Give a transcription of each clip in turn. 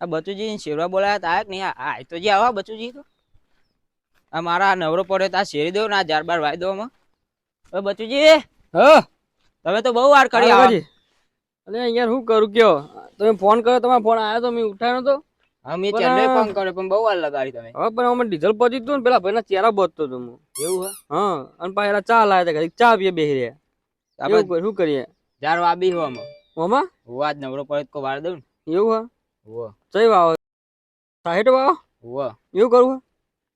આ બચુજી શેરવા બોલાયા તા કે નહીં? આ તો જે આવા બચુજી તો આ મારા નવરો પડે તા શેરી દો ના જાર બાર વાઈ દો માં. હવે બચુજી હા તમે તો બહુ વાર કરી આવા. અરે યાર શું કરું કયો તમે ફોન કર્યો, તમારો ફોન આવ્યો તો મેં ઉઠાયો નતો. હા મેં ચેન્નઈ ફોન કર્યો પણ બહુ વાર લગાડી તમે. હવે પણ અમે ડીઝલ પહોંચી હતું ને પેલા ભાઈના ચહેરા બચતો હતો હું. એવું હે? હા અને પાછા ચા લાવ્યા હતા, ચા પીએ બેસી રહ્યા. એવું કરે શું કરીએ જાર વાબી હો અમે ઓમાં હું આજ નવરો પડે તો વાર દઉં ને. એવું હા હોવ ચઈ વાવો સાહેઠ વાવો હોવ એવું કરવું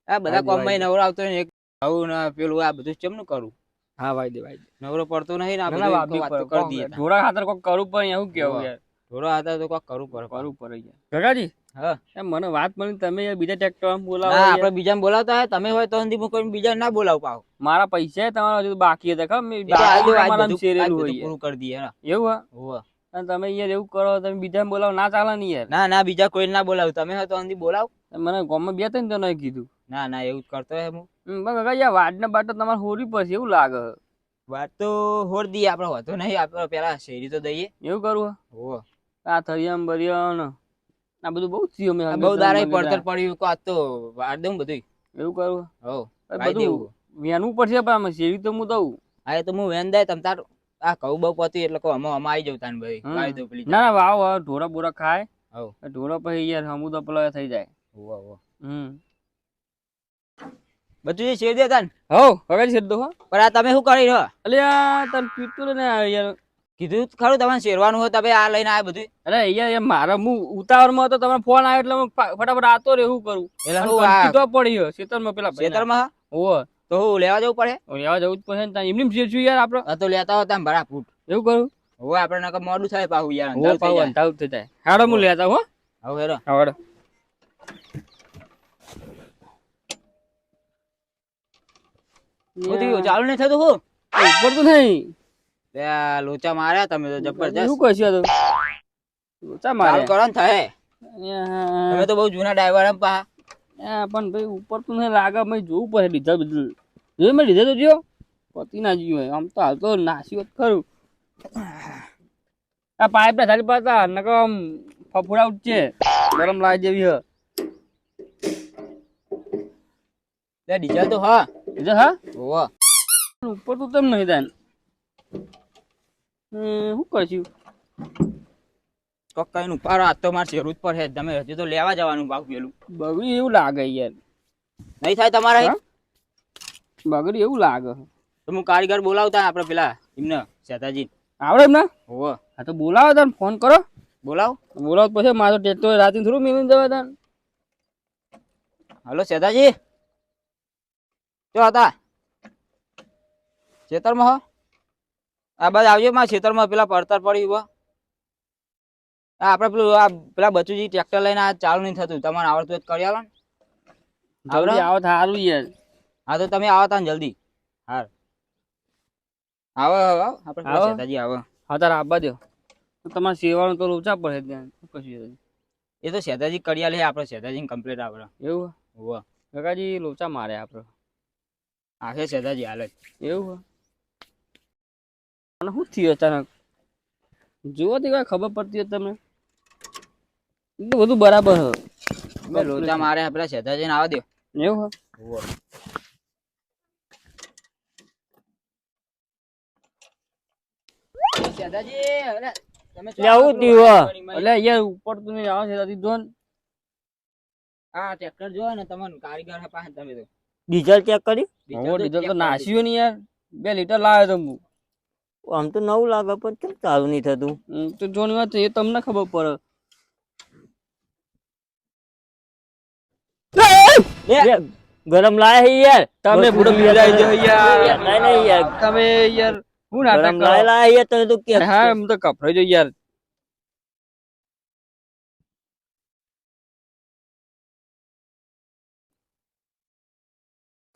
આ બધા કોમમાં નવરો આવતો ને એક આવું ને પેલું આ બધું ચમનું કરું. હા ભાઈ દે નવરો પડતો નહીં ને આ બધું વાત તો કરી દઈએ. ઢોરા ખાતર કોક કરવું પડે એવું કેવું યાર. ઢોરા હતા તો કોક કરવું પડે યાર. કાકાજી હા એમ મને વાત મળી તમે બીજા ટ્રેક્ટર બોલાવો. ના આપણે બીજાને બોલાવતા હે તમે હોય તો હંધી હું કોઈ બીજા ના બોલાવ પાવ. મારા પૈસા તમારા હજુ બાકી હતા ખબર પૂરું કરી દઈએ એવું હા હોવ. અને તમે યાર એવું કરો તમે બીજાને બોલાવો ના ચાલે ને યાર. ના ના બીજા કોઈ ના બોલાવ તમે હોય તો હંધી બોલાવ. મને ગામમાં બે ત્રણ જણાએ કીધું. ના ના એવું જ કરતો હે હું. કાકા યાર વાડ ને બાટ તમારે હોરી પડશે એવું લાગે. વાત તો હોર દઈએ આપડે વધુ નહીં આપડે પેલા શેરી તો દઈએ. એવું કરવું હોવ. આ થરિયામ બરિયામ આ બધું બહુ થયું મેં બહુ દાડા પડતર પડ્યું કો આ તો વાર દઉં બધું. એવું કરવું હોવ બધું વેનવું પડશે પણ આમાં શેરી તો હું દઉં. હા તો હું વેન દે તમ તાર આ કહું બહુ પતી એટલે કહું અમે આવી જવું તાન ભાઈ વાઈ દઉં પેલી. ના વાવ ઢોરા બોરા ખાય. હોવ ઢોરા પછી યાર હમું તો પેલા થઈ જાય. હોવ હમ બધું શેર દે તાન. હોવ હવે શેર દો હો. પણ આ તમે શું કરી રહ્યો? અલ્યા તન પીતું ને યાર કીધું ખરું તમારે શેરવાનું હોય તમે આ લઈને આવ્યા બધું. અરે યાર મારા હું ઉતાવળમાં હતો તમારો ફોન આવ્યો એટલે ફટાફટ આતો રે શું કરું એટલે હું તો પડ્યો ખેતરમાં પેલા ખેતરમાં હોવ તો હું લેવા જવું પડે. લેવા જવું જ પડે ને એમની શેર છું યાર આપડે. તો લેતા હોતા ભરા ફૂટ એવું કરું હવે આપડે નકર મોડું થાય પાહુ યાર અંધારું થઈ જાય. હાડો હું લેતા હો હવે હેરો હાડો ચાલુ નહીં થતું હું ઉપર તો નહીં લોચા માર્યા તમે તો જબરજસ્ત. શું કહેશું તો લોચા મારે કરો ને થાય. તમે તો બહુ જૂના ડ્રાઈવર એમ પા. પણ ભાઈ ઉપર તો નહીં લાગે મેં જોવું પડે ડીઝલ બદલ જોયું મેં ડીઝલ તો જોયો પતિ ના જોયું આમ તો હાલ તો નાસી વાત ખરું. આ પાઇપ ના સારી પાતા નકર આમ ફફડા ઉઠશે ગરમ લાગે જેવી હે ડીઝલ તો હા ડીઝલ હા હોવા ઉપર તો તેમ નહીં થાય. શું કરશું કઈ નું પારો આ તો મારે શેરું જ પડે. તમે હજુ તો લેવા જવાનું ભાવ પેલું બગડી એવું લાગે યાર. નહીં થાય તમારે બગડી એવું લાગે તો હું કારીગર બોલાવતા આપડે પેલા એમને શેતાજી આવડે એમ ના હોવ. હા તો બોલાવો તને ફોન કરો બોલાવ પછી મારો ટ્રેક્ટર રાતે થોડું મિલી જવા તને. હલો શેતાજી શું હતા ખેતરમાં હો? આ બાદ આવજો મારા ખેતરમાં પેલા પડતર પડી હા આપડે પેલું આ પેલા બચુજી ટ્રેક્ટર લઈને આ ચાલુ નહીં થતું તમારે આવડતું કરી આવો ને. જલ્દી આવો સારું યાર. હા તો તમે આવો તા જલ્દી. હા આવો આપણે શેતાજી આવો. હા તારે આવવા દો તમારે સેવાનું તો લોચા પડે ત્યાં કશું એ તો શેતાજી કડિયા લે આપણે શેતાજી કમ્પ્લીટ આપણે એવું હોવ. કાકાજી લોચા મારે આપણે આખે શેતાજી હાલે એવું અને શું થયું અચાનક જુઓ તો કઈ ખબર પડતી હોય તમને બધું બરાબર હ લોચા મારે પેલા શેતાજી ને આવવા દો. એવું હોવ. ડીઝલ ચેક કર્યું? ડીઝલ તો નાસ્યું ને યાર 2 લીટર લાવ્યો તો હું. આમ તો નવું લાગે પણ કેમ ચાલુ નહીં થતું? તો જોની વાત એ તમને ખબર પડે. ગરમ લાયા યાર તમે બુડો પીરાઈ જો યાર. નહીં યાર તમે યાર હું નાટક ગરમ લાયા યાર તમે તો કે હા હું તો કપડાઈ જો યાર.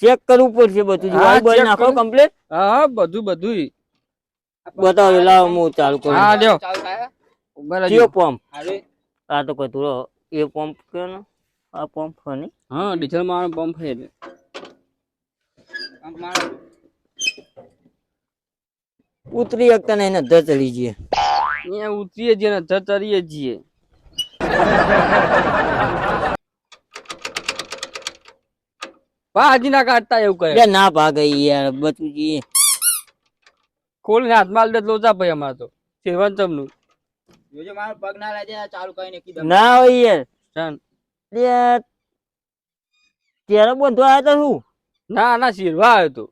ચેક કરવું પડશે બધું જોઈ બોલ નાખો કમ્પ્લીટ. હા બધું બતાવો લાવો હું ચાલુ કરું. હા લ્યો કયો પંપ? આ તો કોઈ થોડો એ પંપ કયો ને આ પંપ ને હા ડીઝલ માં પંપ છે ઉતરી શકતા નહીં ને ધ ચડી જઈએ અહીંયા ઉતરીએ છીએ ને ચરીએ છીએ. ભાજી ના કાઢતા એવું કરે લે ના ભાગે યાર બચુજી. ખોલીને હાથમાં આલી દે લોચા ભાઈ અમારે તો સેવન ચમનું જોજો મારો પગ ના લાગે ચાલુ કરીને કીધું ના હોય યાર. ચાલ. લે ત્યારે બંધો આવ્યા તા શું? ના ના શીરવા આવ્યો તો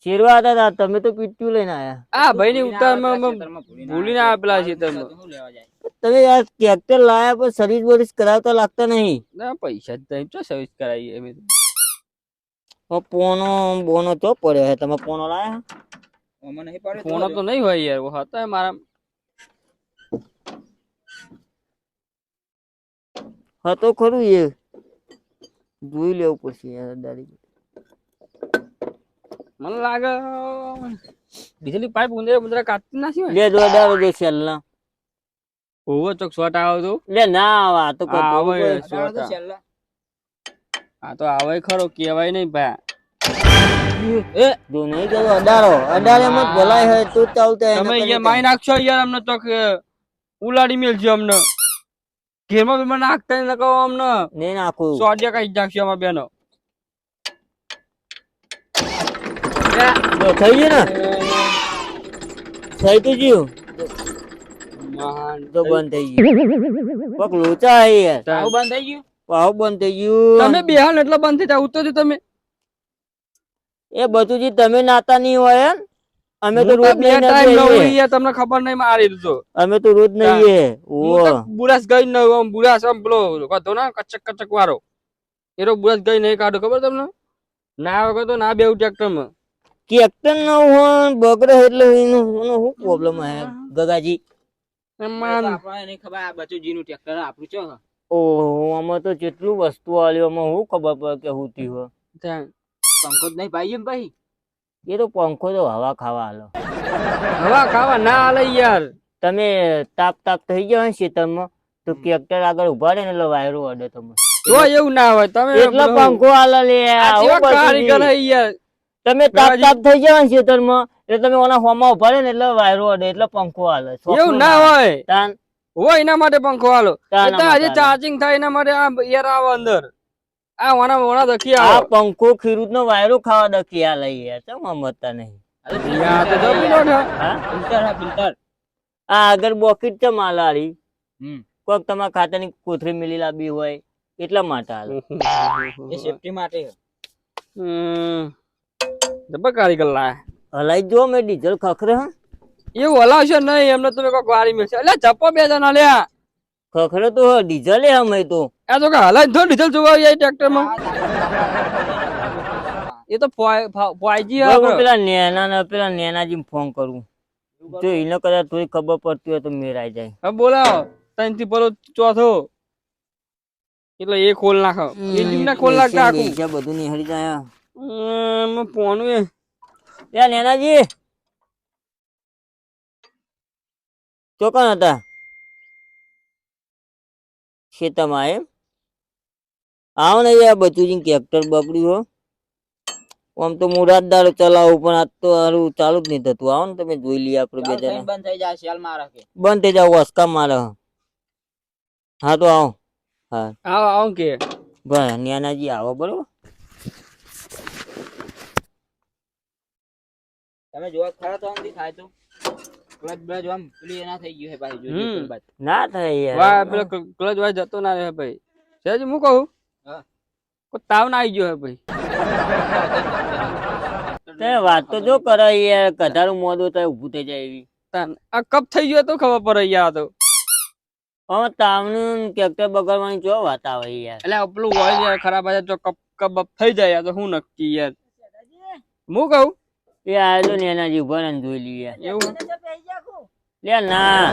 શેરવા હતા તા, તમે તો પીટ્યું લઈને આયા. આ ભાઈ ની ઉતારમાં ભૂલીને આવ્યા પેલા ખેતરમાં. શું લેવા જાય તમે યાર ટ્રેક્ટર લાયા પણ સર્વિસ બર્વિસ કરાવતા લાગતા નહીં. ના પૈસા જ નહીં ચો સર્વિસ કરાવીએ અમે તો. પોનો બોનો ચો પડ્યો હે તમે પોનો લાયા? ઓમાં નહીં પડે ફોન તો નહીં હોય યાર વો હતા મારા હતો ખરું એ જોઈ લેવું પડશે યાર દાડી. મને લાગે ડીઝલની પાઇપ ઉંદરા ઉંદરા કાઢતી નાખી હોય લે જો દાડો જો છેલ્લા. ઓવો ચોક શોટ આવે તો લે ના આવે આ તો આવે કરતો શોટ તો છેલ્લા આ તો આવે ખરો કેવાય નહીં ભા એ જો નહીં કરો અડારો અડારે મત ભલાઈ હોય તો ચાલતા તમે અહીંયા માઈ નાખશો યાર અમને તો ઉલાડી મેલજો અમને ઘેરમાં બેમાં નાખતા ન કહો અમને નહીં નાખું સોડિયા કઈ નાખશો અમાર બેનો જો થઈ ગયું ને થઈ તો ગયું તો બંધ થઈ ગયું પગ લોચા હે યાર આવું બંધ થઈ ગયું પાવ બંધ થઈ ગયું. તમે બેહાલ એટલે બંધ થઈ જાય ઉતરજો તમે એ બધું તમે નાતા નહીં હોય એમ? અમે તો હું રોજ બે નહીં ટાઈમ ન હોય નઈએ. યાર તમને ખબર નહીં મારી તો અમે તો રોજ નહીં બુરાસ ગઈ ન આમ બુરાસ આમ પેલો કતો ના કચક કચક વાળો એરો બુરાસ ગઈ નહીં કાઢો ખબર તમને ના વગર તો ના બેવ ટ્રેક્ટર માં ટ્રેક્ટર ન હોય બગડે એટલે એનું શું પ્રોબ્લેમ હે ગગાજી? આપણને નહીં ખબર આ બચુજી નું ટ્રેક્ટર આપણું છો ઓહો આમાં તો જેટલું વસ્તુ આલ્યું આમાં શું ખબર પડે કે હું થયું હે? પંખો જ નહીં પાઈ ભાઈ એ તો પંખો તો હવા ખાવા હાલો. હવા ખાવા ના આલે યાર તમે તાપ તાપ થઈ ગયો ને ખેતરમાં તો ટ્રેક્ટર આગળ ઉભા રહે ને એટલે વાયરો અડે તમે. તો એવું ના હોય તમે એટલો પંખો હાલે લે આ આવું જેવા બધું કારીગર નહીં. હે યાર તમે તાપ તાપ થઈ જાવ ને ખેતરમાં એટલે તમે ઓના હોમાં ઉભા રહે ને એટલે વાયરો અડે એટલે પંખો હાલે. એવું ના હોય તાન હોય એના માટે પંખો હાલો તાન એટલે આજે ચાર્જિંગ થાય એના માટે આ એર આવે અંદર આ વણા વણા દખી આ આવે પંખો ખીરૂદ નો વાયરો ખાવા દકી આ લઈ યાર ચમ સમજતા નહીં. યાર તો દબી નો થા હા ફિલ્ટર હા ફિલ્ટર આ આગળ બોકીટ ચમ આલારી હમ કોક તમારા ખાતાની કોથળી મિલી લાવી હોય એટલા માટે હાલે. એ સેફટી માટે છે. જબર કારીગર લાય હલાઈ જો મેં ડીઝલ ખખરે હા એવું હલાવશો નહીં એમને તમે કોઈક વારી મળશે એટલે ચપ્પો બે જણા લ્યા ખખરે તો ડીઝલ હે અમે તો આ તો કે હલાઈ દો ડીઝલ જોવા જાય ટ્રેક્ટર માં એ તો ફોઈજી બરાબર, પેલા નેનાજી ફોન કરું જો એને કદાચ થોડી ખબર પડતી હોય તો મેરાઈ જાય. હવે બોલાવો ત્રણ થી પેલો ચોથો એટલે એ ખોલ નાખો એ જીવના ખોલ નાખતા આખું છે બધું નિહળી જાય. ફોન એ ત્યાં નેનાજી ચોકન હતા ખેતરમાં એમ આવો ને યાર બચુજી ટ્રેક્ટર બગડ્યું હો. આમ તો મુરાદદાર ચલાવું પણ આજ તો હારું ચાલુ જ નહીં થતું. આવો ને તમે જોઈ લઈએ આપડે બે જણા. બંધ થઈ જાય શેલ મારે કે બંધ થઈ જાવ વસકા મારે. હા તો આવો. હા આવો આવો કે ભાઈ નેનાજી આવો બરોબર. તમે જોવા ખરા તો આમ થાય તો ક્લચ બ્લચ આમ પેલી એના થઈ ગયું હે ભાઈ જોજો બાદ ના થાય યાર. વાહ પેલો ક્લચ વાય જતો ના રહે ભાઈ સહેજ હું કહું હા કોઈ તાવ ના આવી ગયો હે ભાઈ તે વાત તો જો કરે યાર કધારું મોદું તો ઊભું થઈ જાય એવી. આ કપ થઈ ગયો તો ખબર પડે યાર તો હવે તાવનું ટ્રેક્ટર બગાડવાની જો વાત આવે યાર. એટલે પેલું હોય યાર ખરાબ આજે તો કપ કપ થઈ જાય યાર તો હું નક્કી યાર હું કહું એ આવેલો ને એનાજી ઉભા ને જોઈ લઈએ. એવું લે ના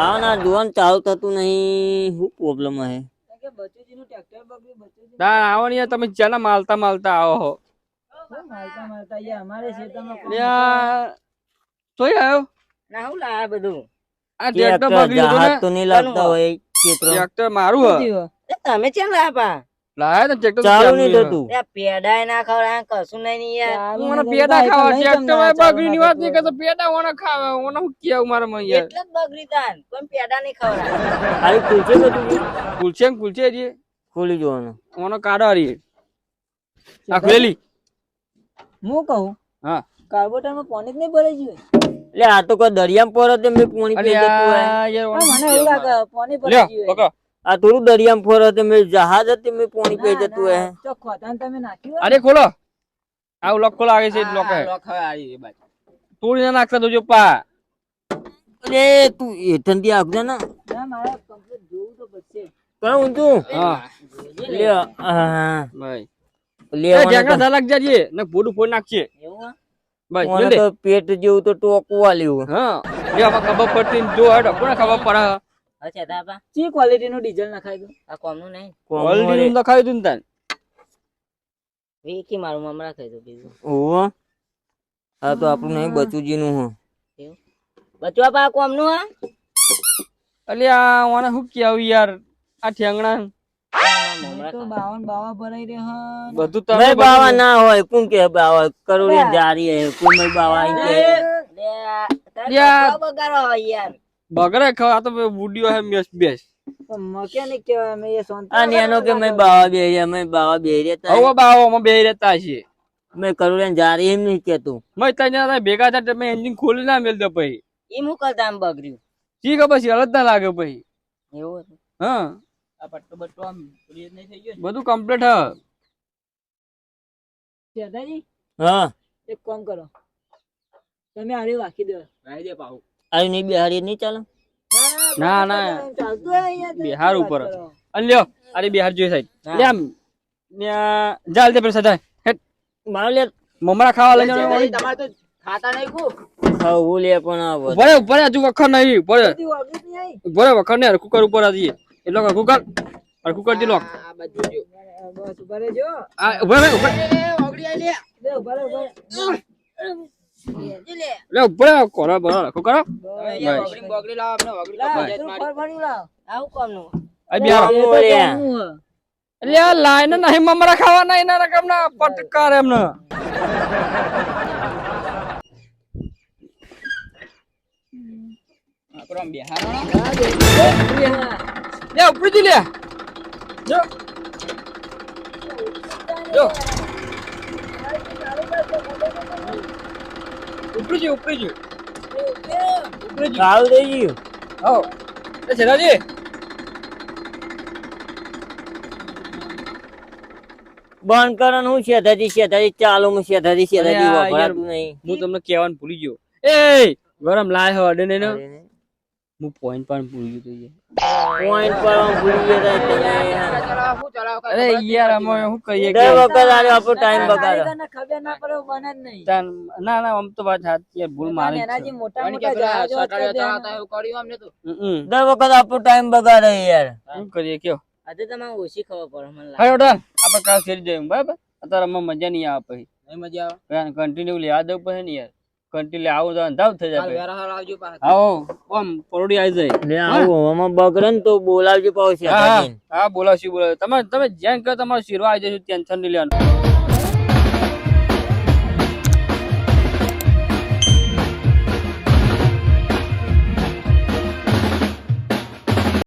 આવ ના જોવાનું ચાલુ થતું નહીં. શું પ્રોબ્લેમ હે? બચુજી નું ટ્રેક્ટર બગડ્યું બચુજી ના આવો ને યાર તમે ચાલા માલતા માલતા આવો હો મારતા મારતા યાર અમારે ખેતરમાં યાર તોય આવ્યો ના હું લાયા બધું આ ટ્રેક્ટર બગડ્યું હતું જહાજ ને તો નહીં લાગતા હોય ક્ષેત્રો. ટ્રેક્ટર મારું હે તમે ક્યાં લાયા પા લાયા તો tractor ચાલુ નહીં ચાલુ થતું. યાર પેડાય ના ખવડાય કશું નહીં યાર. હું મને પેડા ખાવા tractor માં બગડીની વાત નહીં કરતો, પેડા ઓને ખાવે, ઓને હું કેવું મારા માં યાર. એટલે જ બગડી તાન કોઈ પેડા નહીં ખવડાય. ખાલી ખુલશે બધું જી? કુલચે ને કુલચે જે ખોલી જોવાનું. ઓનો કાઢો હારી. આ ખુલેલી. હું કહું હા. કાર્બોટર માં પાણી જ નહીં ભરાઈ ગયું એટલે આ તો કોઈ દરિયામાં ફરે તો મેં પાણી પી જતું હોય. યાર ઓને મને એવું લાગે પાણી લ્યો ભરાઈ ગયું પકડો. આ થોડું દરિયામાં ફરે તો મેં જહાજ હતી મેં પાણી પી જતું હોય. તો ખોતાને તમે નાખ્યું અરે ખોલો. આ લોક ખોલો આગે છે લોક હે. લોક હવે આવી એ બાજુ તોડી ના નાખતા જોજો પા. અરે તું એઠનથી આગળ ને ના મારે કમ્પ્લીટ જોવું તો પડશે કણ ઊંધું હા લે હા ભાઈ. લે એ ઢેકણા ધલાક જાજે ને ફોડું ફોડ નાખજે. એવું હે? ભાઈ મને જોઈ લે. તો પેટ જેવું તો ટોકું આલ્યું. હા લે આમાં ખબર પડતી ને જો હેડો કોને ખબર પડે. અચ્છા તાપા ચી ક્વોલિટી નું ડીઝલ નખાઈ દઉં આ કોમનું નહીં. ઓલરેડી નું લખાયું તું ને તાન. વેકી મારું મમરા ખાઈ દો બીજું. ઓહો આ તો આપણું નહીં બચુજી નું હું. બચવા પા કોમનું હા. અલ્યા ઓને હું કેવું યાર આ ઠેંગણા મમરા તો ખા. 52 બાવા ભરાઈ રહ્યા બધું તમે મેં બાવા ના હોય કોણ કે બાવા કરોડી જારી હે કોઈ મેં બાવા આઈ કે લે તારે યાર. બચવા બગાડો હોય યાર. બગડે ખા આ તો બુડીઓ હે મેસ બેસ. મકેનિક કહેવાય મેં એ સોનતા આ નેનો કે મેં બાવા બેરિયા મેં બાવા બેરિયા હવે બાવો માં બે રહેતા છે. મેં કરોડી જારી એમ નહીં કેતું. મેં તને ભેગા થયા તમે એન્જિન ખોલી ના મેલ દો પછી. ઈ મુકલતા આમ બગડ્યું. શી ખબર છે હલત ના લાગે પછી. એવું હતું. હા આ પટ્ટો બટ્ટો આમ ફ્રીજ નહીં થઈ ગયો બધું કમ્પ્લીટ હ. ને દાદાજી હા એક કામ કરો તમે આરે વાકી દો ભાઈ દે પાઉ આ નહીં બિહારી નહીં ચાલે. ના ના ચાલતું હોય અહીંયા બિહાર ઉપર અને લ્યો અરે બિહાર જોઈ સાઈડ લે આમ ન્યા જાલ દે પૈસા જાય હેટ મારો લે મમરા ખાવા લઈ જવાનું. તમારે તો ખાતા નહીં ખૂબ ખાવું લે પણ આ બધું. ભરે ભરે હજુ વખર નહીં ભરે બધી વાગી નહીં આવી ભરે વખર ને કુકર ઉપર આ દઈએ એટલે કુકર અને કુકર થી લોક આ બાજુ જો બસ ઉભા રહેજો આ ઉભા રે ઉભા ઓગડી આઈ લે લે ઉભા રે લે ઉભા રે કોરા બરા કુકર અહીંયા ઓગડી બોગડી લાવ આપણે ઓગડી તો પંચાયત મારી ફરફણી લાવ આવું કોમનું. આ બિહાર લે એટલે આ લાઈન નહીં મમરા ખાવા નહીં ના રકમ ના પટકાર એમને આપણો બિહાર લે ઉપડી જી લે જો જો ઉપડી જી ઉપડી જી ખાવું થઈ ગયું. હો એ છેડાજી બંધ કરવાનું હું શેઠાજી ચાલો હું શેઠાજી અરે આ યાર, વપરાતું નહીં. હું તમને કહેવાનું ભૂલી ગયો એ ગરમ લાય હો અડે નહીં ને હું પોઈન્ટ પણ ભૂલી ગયો પોઈન્ટ પર હું ભૂલી ગયા તા તમે. ચલાવ હું ચલાવ અરે યાર અમે શું કહીએ દર કે વખત આરે આપણો ટાઈમ બગાડો. ખબર ના પડે બને જ નહીં ના ના આમ તો વાત સાચી યાર, ભૂલ મારી જ એનાજી છે. મોટા મોટા જહાજો ચલાવતા એવું કર્યું અમને તો દર વખત આપણો ટાઈમ બગાડે યાર. શું કરીએ કયો આજે તમારે ઓછી ખબર પડે મને લાગે. હા ઓડા આપણે કાલ ફેરી જઈએ બરાબર અત્યારે અમે મજા નહીં આવે પછી નહીં મજા આવે કન્ટિન્યુ લેવા દઉં પછી ને યાર કન્ટિન્યુ આવું તો અંધાવ થઈ કાલ જાય વેરા હાલ આવજો પાછા આવો આમ પરોડી આવી જાય લે આવું આમાં બગડે ને તો બોલાવજો પાછું હા શેઠાજીને. હા બોલાવશું બોલાવ તમે જેમ કહો તમારો શીરવા આવી જશું ટેન્શન નહીં લેવાનું